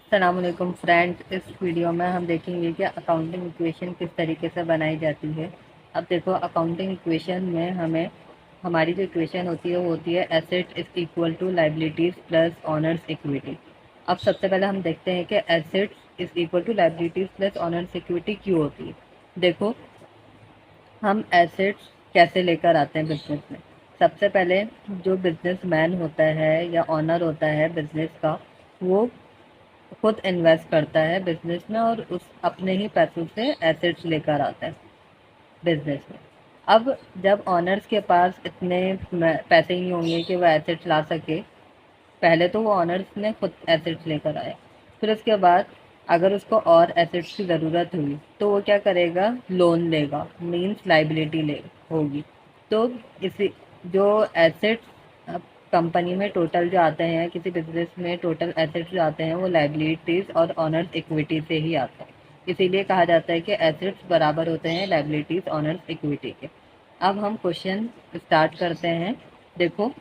अस्सलामुअलैकुम फ्रेंड, इस वीडियो में हम देखेंगे कि अकाउंटिंग इक्वेशन किस तरीके से बनाई जाती है। अब देखो, अकाउंटिंग इक्वेशन में हमारी जो इक्वेशन होती है वो होती है asset is equal to liabilities plus owner's equity. अब सबसे पहले हम देखते हैं कि assets is equal to liabilities plus owner's equity क्यों होती है। देखो, हम एसेट्स कैसे लेकर आते हैं बिजनेस में। सबसे पहले जो बिजनेसमैन होता है या ऑनर होता है बिजनेस का, वो खुद इन्वेस्ट करता है बिजनेस में और उस अपने ही पैसों से एसेट्स लेकर आता है बिजनेस में। अब जब ऑनर्स के पास इतने पैसे ही होंगे कि वह एसेट्स ला सके, पहले तो वो ऑनर्स ने खुद एसेट्स लेकर आया, फिर उसके बाद अगर उसको और एसेट्स की ज़रूरत हुई तो वो क्या करेगा, लोन लेगा, मींस लाइबिलिटी ले होगी। तो इसी जो एसेट्स कंपनी में टोटल जो आते हैं, किसी बिजनेस में टोटल एसेट्स जो आते हैं वो लाइबिलिटीज़ और ऑनर्स इक्विटी से ही आते हैं। इसीलिए कहा जाता है कि एसेट्स बराबर होते हैं लाइबिलिटीज़ ऑनर्स इक्विटी के। अब हम क्वेश्चन स्टार्ट करते हैं। देखो,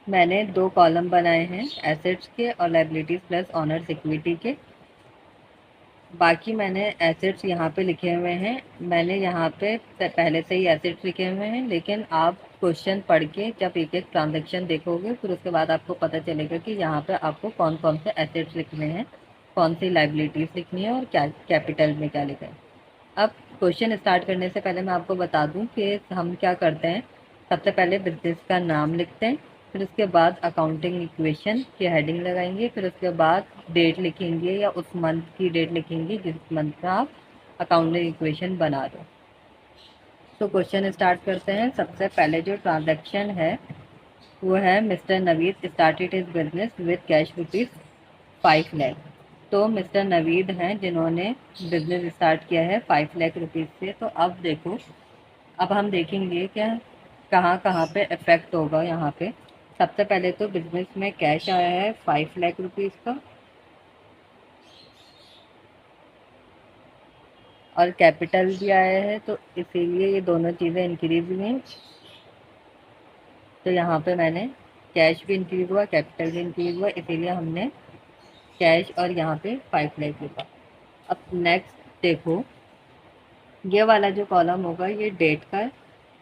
मैंने दो कॉलम बनाए हैं, एसेट्स के और लाइबिलिटीज प्लस ऑनर्स इक्विटी के। बाकी मैंने एसेट्स यहाँ पे लिखे हुए हैं, मैंने यहाँ पे पहले से ही एसेट्स लिखे हुए हैं, लेकिन आप क्वेश्चन पढ़ के जब एक एक ट्रांजेक्शन देखोगे फिर उसके बाद आपको पता चलेगा कि यहाँ पे आपको कौन कौन से एसेट्स लिखने हैं, कौन सी लाइबिलिटीज लिखनी है और क्या कैपिटल में क्या लिखना है। अब क्वेश्चन स्टार्ट करने से पहले मैं आपको बता दूं कि हम क्या करते हैं। सबसे पहले बिजनेस का नाम लिखते हैं, फिर उसके बाद अकाउंटिंग इक्वेशन की हेडिंग लगाएंगे, फिर उसके बाद डेट लिखेंगे या उस मंथ की डेट लिखेंगे जिस मंथ का आप अकाउंटिंग इक्वेशन बना दो। तो क्वेश्चन स्टार्ट करते हैं। सबसे पहले जो ट्रांजैक्शन है वो है mister Naveed started his business with cash rupees 5 lakh. तो मिस्टर नवीद हैं जिन्होंने बिजनेस स्टार्ट किया है 5 लाख रुपीज़ से। तो अब देखो, अब हम देखेंगे क्या कहाँ कहाँ पे इफेक्ट होगा यहाँ पे। सबसे पहले तो बिजनेस में कैश आया है 5 लाख रुपीज़ का और कैपिटल भी आया है, तो इसीलिए ये दोनों चीज़ें इंक्रीज हुई हैं। तो यहाँ पे मैंने कैश भी इंक्रीज हुआ, कैपिटल भी इंक्रीज हुआ, इसीलिए हमने कैश और यहाँ पे 5 लाख लिखा। अब नेक्स्ट देखो, ये वाला जो कॉलम होगा ये डेट का है,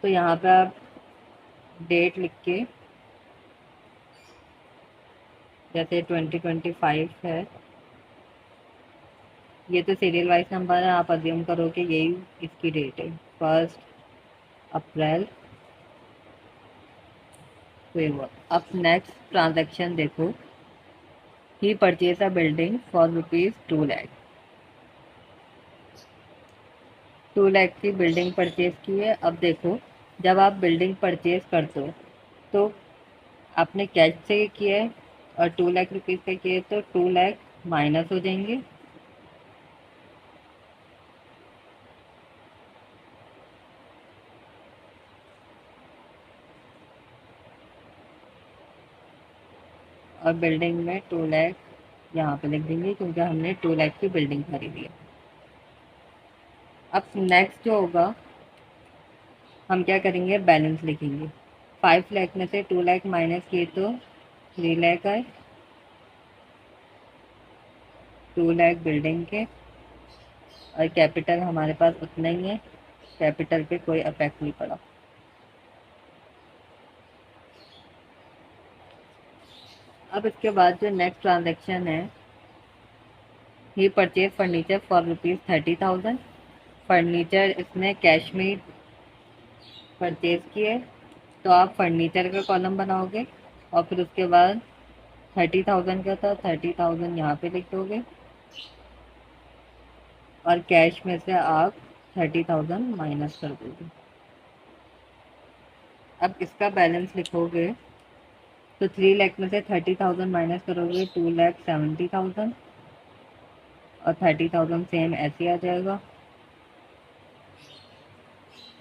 तो यहाँ पे आप डेट लिख के, जैसे 2025 है, ये तो सीरियल वाइज नंबर है, आप अज्यूम करो कि यही इसकी डेट है, 1 अप्रैल। तो ये हुआ। अब नेक्स्ट ट्रांजैक्शन देखो, he purchase a building for rupees 2 lakh. 2 lakh की बिल्डिंग परचेज की है। अब देखो, जब आप बिल्डिंग परचेज करते हो तो आपने कैश से किया है और 2 लाख रुपीज़ का किया है, तो 2 लाख माइनस हो जाएंगे और बिल्डिंग में 2 लाख यहाँ पे लिख देंगे क्योंकि हमने 2 लाख की बिल्डिंग खरीदी है। अब नेक्स्ट जो होगा, हम क्या करेंगे, बैलेंस लिखेंगे। 5 लाख में से 2 लाख माइनस किए तो 3 लाख आए। 2 लाख बिल्डिंग के और कैपिटल हमारे पास उतना ही है, कैपिटल पे कोई अफेक्ट नहीं पड़ा। अब इसके बाद जो नेक्स्ट ट्रांजेक्शन है, he purchase furniture for rupees 30,000। Furniture इसने कैश में परचेज किए, तो आप फर्नीचर का कॉलम बनाओगे और फिर उसके बाद 30,000 का था, 30,000 यहाँ पे लिख दोगे और कैश में से आप 30,000 माइनस कर दोगे। अब इसका बैलेंस लिखोगे तो 3 लाख में से 30,000 माइनस करोगे, 2,70,000 और 30,000 सेम ऐसे आ जाएगा।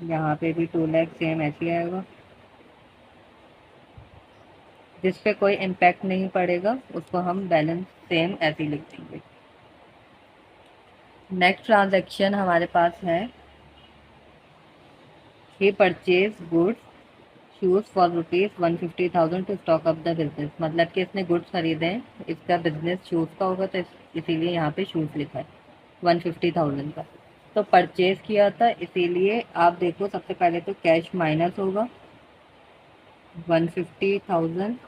यहाँ पे भी 2 लाख सेम ऐसे आएगा। जिस पे कोई इम्पैक्ट नहीं पड़ेगा उसको हम बैलेंस सेम ऐसे ही लिख देंगे। नेक्स्ट ट्रांजैक्शन हमारे पास है, he purchase goods shoes for ₹150,000 to stock up the business, मतलब कि इसने गुड्स खरीदे हैं, इसका बिजनेस शूज़ का होगा तो इसीलिए यहाँ पे शूज़ लिखा है 150,000 का। तो परचेज किया था, इसीलिए आप देखो सबसे पहले तो कैश माइनस होगा 150,000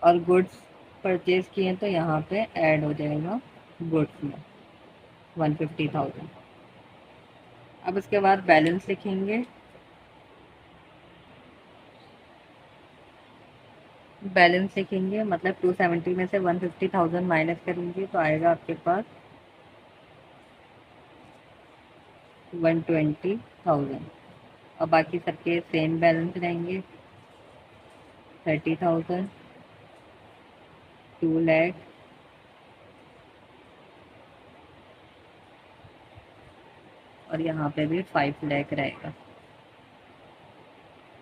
और गुड्स परचेज किए तो यहाँ पे ऐड हो जाएगा गुड्स में 150,000। अब उसके बाद बैलेंस लिखेंगे। बैलेंस लिखेंगे मतलब 270 में से 150,000 माइनस करेंगे तो आएगा आपके पास 120,000 और बाकी सबके सेम बैलेंस रहेंगे 30,000, 2 लाख और यहाँ पे भी 5 लाख रहेगा।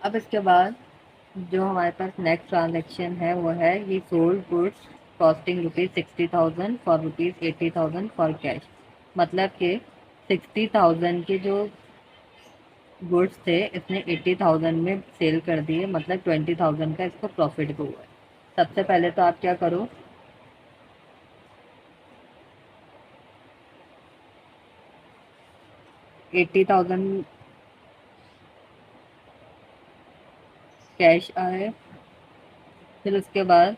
अब इसके बाद जो हमारे पास नेक्स्ट ट्रांजेक्शन है वो है ये sold goods costing ₹60,000 for ₹80,000 for cash, मतलब कि 60,000 के जो गुड्स थे इसने 80,000 में सेल कर दिए, मतलब 20,000 का इसको प्रॉफिट हुआ है। सबसे पहले तो आप क्या करो, 80,000 कैश आए, फिर उसके बाद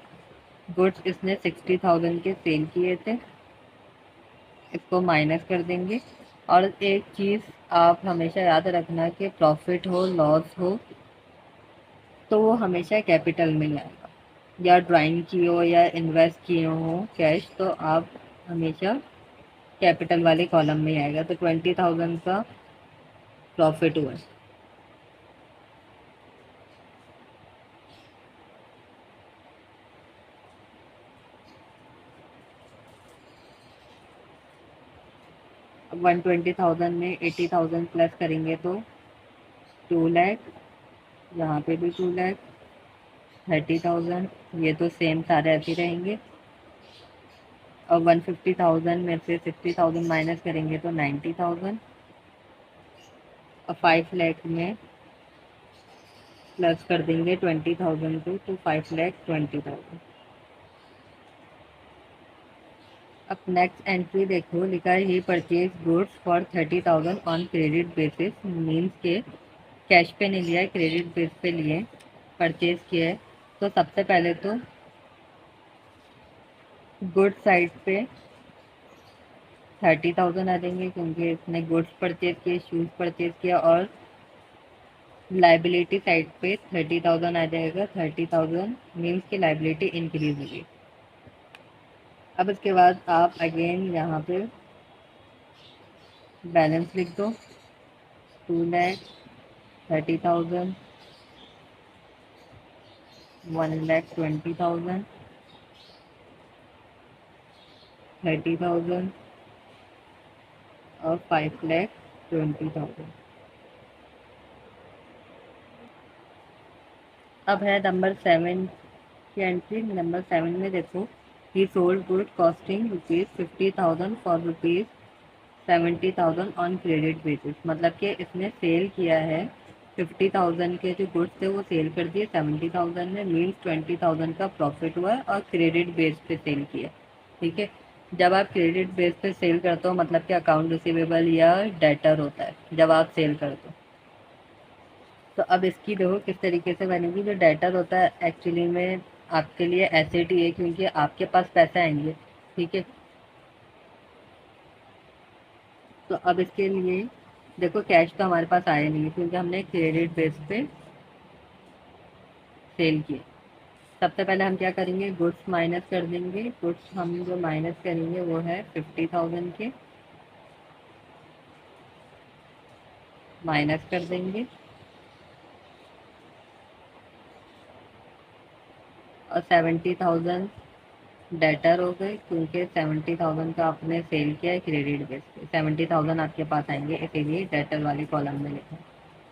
गुड्स इसने 60,000 के सेल किए थे, इसको माइनस कर देंगे। और एक चीज़ आप हमेशा याद रखना कि प्रॉफिट हो लॉस हो तो वो हमेशा कैपिटल में ही आएगा, या ड्राइंग किए हो या इन्वेस्ट किए हो कैश तो आप हमेशा कैपिटल वाले कॉलम में ही आएगा। तो 20,000 का प्रॉफिट हुआ है। अब 120,000 में 80,000 प्लस करेंगे तो 2 लाख, यहाँ पे भी 2 लाख, 30,000, ये तो सेम सारे ऐसे रहेंगे। और 150,000 में से 60,000 माइनस करेंगे तो 90,000 और 5 लाख में प्लस कर देंगे 20,000 को तो 5,20,000। अब नेक्स्ट एंट्री देखो, लिखा है he purchase goods for 30,000 on credit basis, means के कैश पे नहीं लिया है, क्रेडिट बेस पे लिए परचेज किया है। तो सबसे पहले तो गुड साइड पे 30,000 आ जाएंगे क्योंकि इसने गुड्स परचेज किए, शूज़ परचेज किया। और लाइबिलिटी साइड पे 30,000 आ जाएगा, 30,000 मीन्स की लाइबिलिटी इंक्रीज होगी। अब इसके बाद आप अगेन यहाँ पे बैलेंस लिख दो 2,30,000, 1,20,000, 30,000 और 5,20,000। अब है नंबर 7 की एंट्री। नंबर 7 में देखो ही sold good costing ₹50,000 for ₹70,000 on credit basis, मतलब कि इसने सेल किया है 50,000 के जो गुड्स थे वो सेल कर दिए 70,000 में, मीन्स 20,000 का प्रॉफिट हुआ है और क्रेडिट बेस पे सेल किया। ठीक है, जब आप क्रेडिट बेस पे सेल करते हो मतलब कि अकाउंट रिसीवेबल या डेटर होता है जब आप सेल करते हो। तो अब इसकी देखो किस तरीके से बनेगी। जो डेटर होता है एक्चुअली में आपके लिए एसेट ही है क्योंकि आपके पास पैसे आएंगे। ठीक है, तो अब इसके लिए देखो कैश तो हमारे पास आया नहीं है क्योंकि हमने क्रेडिट बेस पे सेल किए। सबसे पहले हम क्या करेंगे, गुड्स माइनस कर देंगे। गुड्स हम जो माइनस करेंगे वो है 50,000 के, माइनस कर देंगे। और 70,000 डेटर हो गए क्योंकि 70,000 का आपने सेल किया है क्रेडिट बेस पे, 70,000 आपके पास आएंगे इसीलिए डेटर वाले कॉलम में लिखा।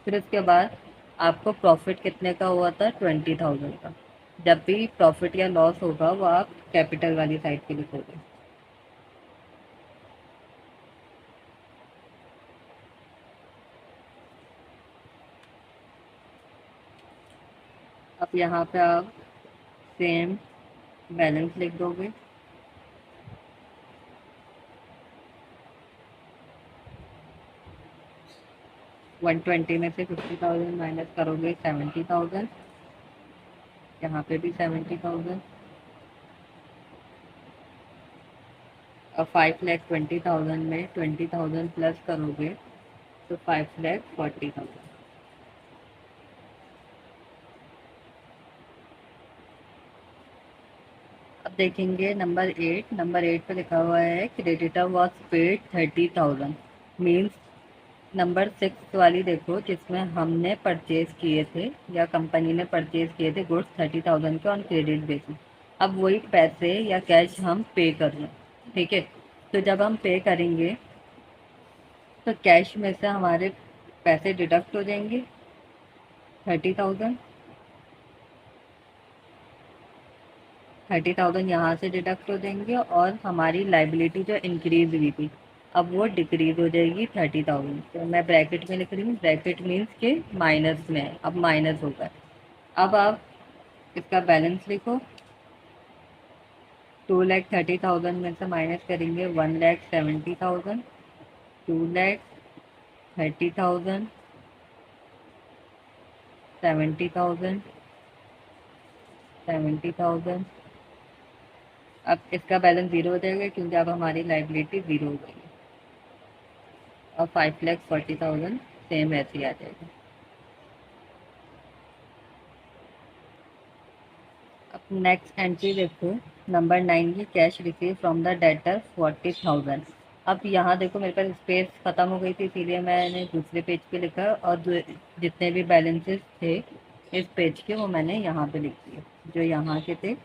फिर उसके बाद आपको प्रॉफिट कितने का हुआ था, 20,000 का। जब भी प्रॉफिट या लॉस होगा वो आप कैपिटल वाली साइड पे लिखोगे। अब यहाँ पे आप सेम बैलेंस लिख दोगे। वन ट्वेंटी में से 50,000 माइनस करोगे 70,000, यहाँ पे भी 70,000। अब 5,20,000 में 20,000 प्लस करोगे तो 5,40,000। अब देखेंगे नंबर 8 पे लिखा हुआ है creditor was paid 30,000। Means number 6 वाली देखो, जिसमें हमने परचेज किए थे या कंपनी ने परचेज किए थे गुड्स 30,000 के ऑन क्रेडिट बेसिस। अब वही पैसे या कैश हम पे कर रहे हैं, ठीक है। तो जब हम पे करेंगे तो कैश में से हमारे पैसे डिडक्ट हो जाएंगे 30,000 यहाँ से डिडक्ट हो जाएंगे, और हमारी लाइबिलिटी जो इंक्रीज हुई थी अब वो डिक्रीज हो जाएगी 30,000। तो मैं ब्रैकेट में लिख रही हूँ, ब्रैकेट मीन्स के माइनस में है, अब माइनस होगा। अब आप इसका बैलेंस लिखो। 2,30,000 में से माइनस करेंगे 1,70,000, 2,30,000, 70,000, 70,000। अब इसका बैलेंस ज़ीरो हो जाएगा क्योंकि अब हमारी लाइबिलिटी ज़ीरो हो गई है। और 5,40,000 सेम ऐसे ही आ जाएगा। अब नेक्स्ट एंट्री देखो, नंबर 9 की cash receive from the debtor 40,000। अब यहाँ देखो मेरे पास स्पेस ख़त्म हो गई थी, इसीलिए मैंने दूसरे पेज पे लिखा, और जो जितने भी बैलेंसेस थे इस पेज के वो मैंने यहाँ पे लिख दिए, जो यहाँ के थे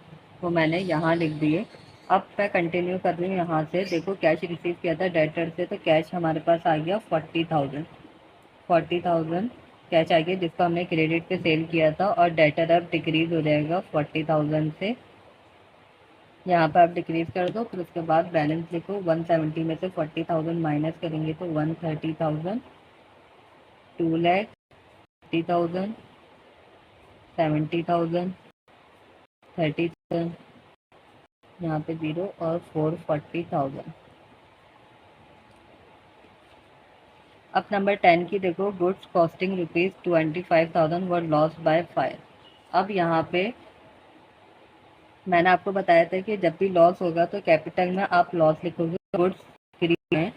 वो मैंने यहाँ लिख दिए। अब मैं कंटिन्यू कर रही हूँ यहाँ से। देखो कैश रिसीव किया था डेटर से, तो कैश हमारे पास आ गया 40,000। 40,000 कैश आ गया जिसको हमने क्रेडिट पे सेल किया था, और डेटर अब डिक्रीज हो जाएगा 40,000 से। यहाँ पर आप डिक्रीज कर दो, फिर उसके बाद बैलेंस लिखो। 170 में से 40,000 माइनस करेंगे तो 130,000, 2,30,000, 70,000, 30,000, यहाँ पे 0 और 440,000। अब नंबर 10 की देखो, goods costing ₹25,000 were loss by fire. अब यहाँ पे मैंने आपको बताया था कि जब भी लॉस होगा तो कैपिटल में आप लॉस लिखोगे। गुड्स फ्री में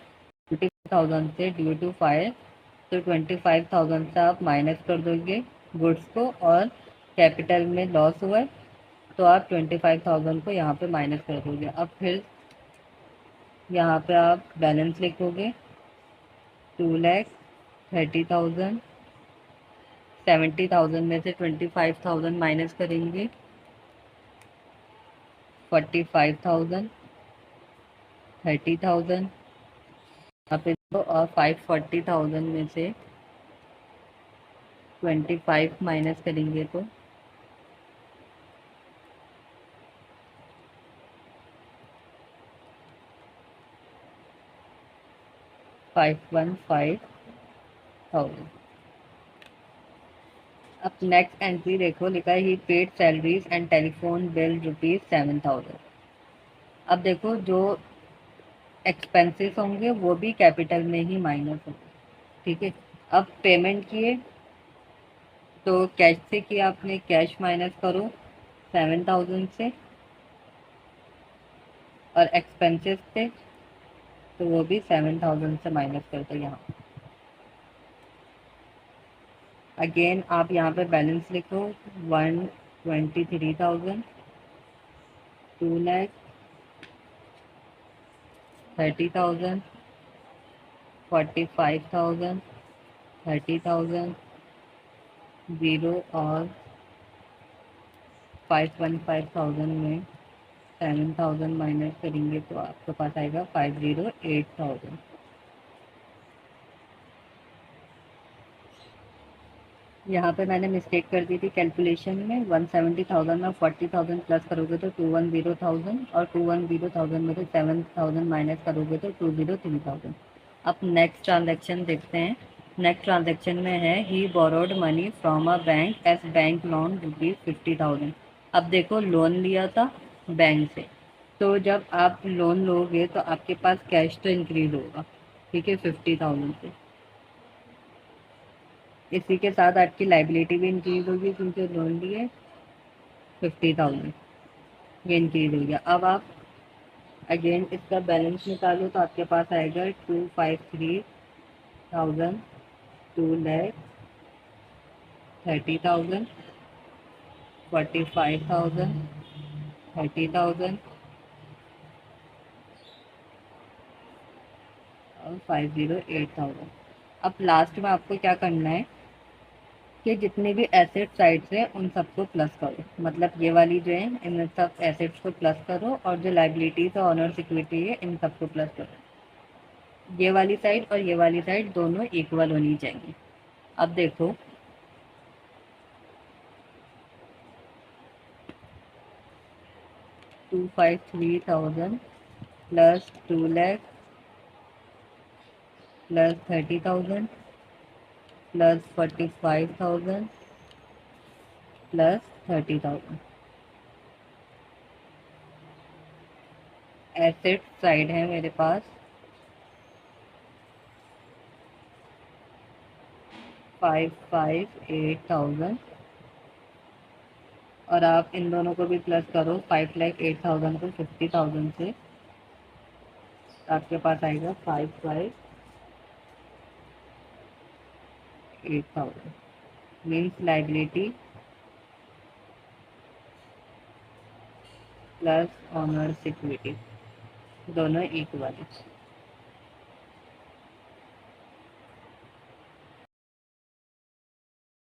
25,000 से ड्यू टू फायर, तो 25,000 से आप माइनस कर दोगे गुड्स को, और कैपिटल में लॉस हुआ है तो आप 25,000 को यहाँ पे माइनस कर दोगे। अब फिर यहाँ पे आप बैलेंस लिखोगे 2,30,000, 70,000 में से 25,000 माइनस करेंगे 45,000, 30,000 यहाँ पे दो, और 540,000 में से 25 माइनस करेंगे तो 515,000। अब नेक्स्ट एंट्री देखो, लिखा है ही paid salaries and telephone bill ₹7,000। अब देखो जो एक्सपेंसेस होंगे वो भी कैपिटल में ही माइनस होंगे, ठीक है। अब पेमेंट किए तो कैश से किया आपने, कैश माइनस करो 7,000 से, और एक्सपेंसेस थे तो वो भी 7,000 से माइनस कर दो यहाँ। अगेन आप यहाँ पे बैलेंस लिखो 123,000, 2,30,000, 45,000, 30,000, 0 और 515,000 में 7,000 माइनस करेंगे तो आपके पास आएगा 508,000। यहाँ पे मैंने मिस्टेक कर दी थी कैलकुलेशन में। 170,000 में 40,000 प्लस करोगे तो 210,000, और 210,000 में से 7,000 माइनस करोगे तो 203,000। अब नेक्स्ट ट्रांजैक्शन देखते हैं। नेक्स्ट ट्रांजेक्शन में है ही borrowed money from a bank as bank loan ₹50,000। अब देखो लोन लिया था बैंक से, तो जब आप लोन लोगे तो आपके पास कैश तो इंक्रीज होगा, ठीक है, 50,000 से। इसी के साथ आपकी लाइबिलिटी भी इंक्रीज होगी क्योंकि लोन लिए 50,000, ये इंक्रीज हो गया। अब आप अगेन इसका बैलेंस निकालो तो आपके पास आएगा 253,000, 2,30,000, 45,000, 30,000 और 508,000। अब लास्ट में आपको क्या करना है कि जितने भी एसेट साइड्स हैं उन सबको प्लस करो, मतलब ये वाली जो है इन सब एसेट्स को प्लस करो और जो लाइबिलिटीज और ऑनर्स इक्विटी है इन सबको प्लस करो। ये वाली साइड और ये वाली साइड दोनों इक्वल होनी चाहिए। अब देखो 253,000 plus 2 lakh plus 30,000 plus 45,000 plus 30,000 asset side है मेरे पास 558,000 और आप इन दोनों को भी प्लस करो 5,08,000 को 50,000 से, आपके पास आएगा 558,000। Means liability plus owner's equity दोनों इक्वल है।